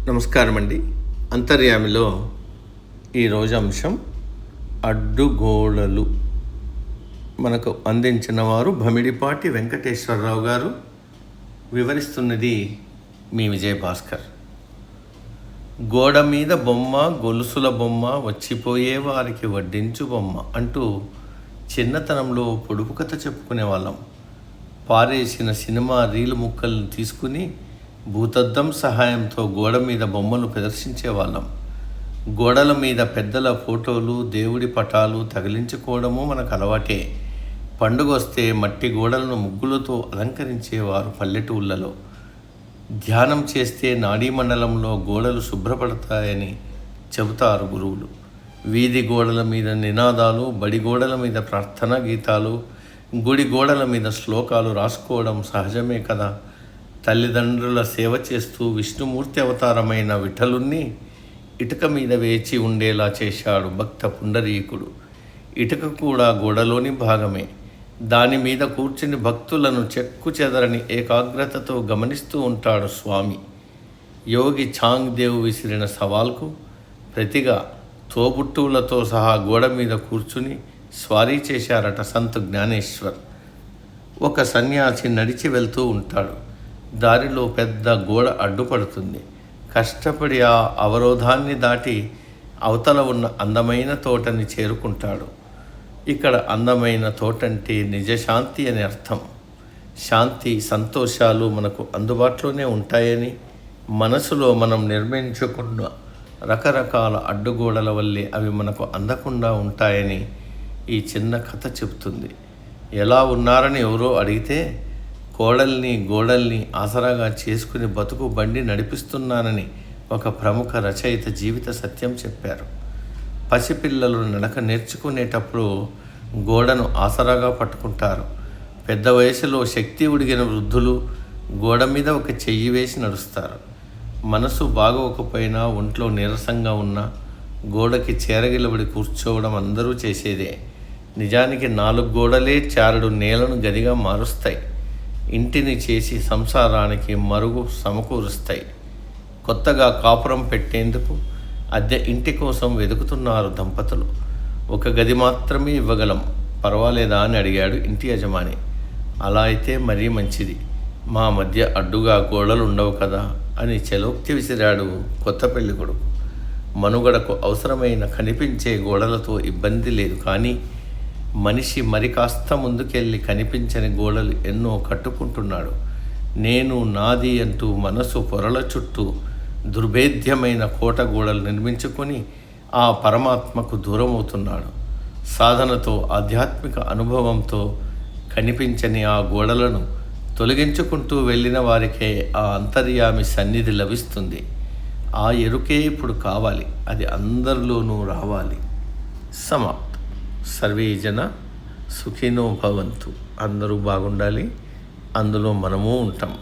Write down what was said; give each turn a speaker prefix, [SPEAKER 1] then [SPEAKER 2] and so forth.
[SPEAKER 1] నమస్కారం అండి. అంతర్యామిలో ఈరోజు అంశం అడ్డుగోడలు. మనకు అందించిన వారు భమిడిపాటి వెంకటేశ్వరరావు గారు. వివరిస్తున్నది మీ విజయభాస్కర్. గోడ మీద బొమ్మ, గొలుసుల బొమ్మ, వచ్చిపోయే వారికి వడ్డించు బొమ్మ అంటూ చిన్నతనంలో పొడుపు కథ చెప్పుకునే వాళ్ళం. పారేసిన సినిమా రీలు ముక్కలను తీసుకుని భూతద్దం సహాయంతో గోడ మీద బొమ్మలు ప్రదర్శించేవాళ్ళం. గోడల మీద పెద్దల ఫోటోలు, దేవుడి పటాలు తగిలించుకోవడము మనకు అలవాటే. పండుగ వస్తే మట్టి గోడలను ముగ్గులతో అలంకరించేవారు పల్లెటూళ్ళలో. ధ్యానం చేస్తే నాడీ మండలంలో గోడలు శుభ్రపడతాయని చెబుతారు గురువులు. వీధి గోడల మీద నినాదాలు, బడి గోడల మీద ప్రార్థనా గీతాలు, గుడి గోడల మీద శ్లోకాలు రాసుకోవడం సహజమే కదా. తల్లిదండ్రుల సేవ చేస్తూ విష్ణుమూర్తి అవతారమైన విఠలుణ్ణి ఇటుక మీద వేచి ఉండేలా చేశాడు భక్త పుండరీకుడు. ఇటుక కూడా గోడలోని భాగమే. దాని మీద కూర్చుని భక్తులను చెక్కు చెదరని ఏకాగ్రతతో గమనిస్తూ ఉంటాడు స్వామి. యోగి ఛాంగ్ దేవ్ విసిరిన సవాల్కు ప్రతిగా తోబుట్టువులతో సహా గోడ మీద కూర్చుని స్వారీ చేశారట సంత్ జ్ఞానేశ్వర్. ఒక సన్యాసి నడిచి వెళ్తూ ఉంటాడు. దారిలో పెద్ద గోడ అడ్డుపడుతుంది. కష్టపడి ఆ అవరోధాన్ని దాటి అవతల ఉన్న అందమైన తోటని చేరుకుంటాడు. ఇక్కడ అందమైన తోటంటే నిజశాంతి అని అర్థం. శాంతి, సంతోషాలు మనకు అందుబాటులోనే ఉంటాయని, మనసులో మనం నిర్మించుకున్న రకరకాల అడ్డుగోడల వల్లే అవి మనకు అందకుండా ఉంటాయని ఈ చిన్న కథ చెబుతుంది. ఎలా ఉన్నారని ఎవరో అడిగితే, కోడల్ని గోడల్ని ఆసరాగా చేసుకుని బతుకు బండి నడిపిస్తున్నానని ఒక ప్రముఖ రచయిత జీవిత సత్యం చెప్పారు. పసిపిల్లలు నడక నేర్చుకునేటప్పుడు గోడను ఆసరాగా పట్టుకుంటారు. పెద్ద వయసులో శక్తి ఉడిగిన వృద్ధులు గోడ మీద ఒక చెయ్యి వేసి నడుస్తారు. మనసు బాగోకపోయినా, ఒంట్లో నీరసంగా ఉన్న గోడకి చేరగిలబడి కూర్చోవడం అందరూ చేసేదే. నిజానికి 4 గోడలే చారుడు నేలను గదిగా మారుస్తాయి. ఇంటిని చేసి సంసారానికి మరుగు సమకూరుస్తాయి. కొత్తగా కాపురం పెట్టేందుకు అద్దె ఇంటి కోసం వెతుకుతున్నారు దంపతులు. ఒక గది మాత్రమే ఇవ్వగలం, పర్వాలేదా అని అడిగాడు ఇంటి యజమాని. అలా అయితే మరీ మంచిది, మా మధ్య అడ్డుగా గోడలు ఉండవు కదా అని చెలోక్తి విసిరాడు కొత్త పెళ్లి కొడుకు. మనుగడకు అవసరమైన కనిపించే గోడలతో ఇబ్బంది లేదు, కానీ మనిషి మరి కాస్త ముందుకెళ్ళి కనిపించని గోడలు ఎన్నో కట్టుకుంటున్నాడు. నేను, నాది అంటూ మనసు పొరల చుట్టూ దుర్భేద్యమైన కోట గోడలు నిర్మించుకొని ఆ పరమాత్మకు దూరమవుతున్నాడు. సాధనతో, ఆధ్యాత్మిక అనుభవంతో కనిపించని ఆ గోడలను తొలగించుకుంటూ వెళ్ళిన వారికే ఆ అంతర్యామి సన్నిధి లభిస్తుంది. ఆ ఎరుకే ఇప్పుడు కావాలి, అది అందరిలోనూ రావాలి. సమాప్తం. సర్వే జన సుఖినో భవంతు. అందరూ బాగుండాలి, అందులో మనము ఉంటాం.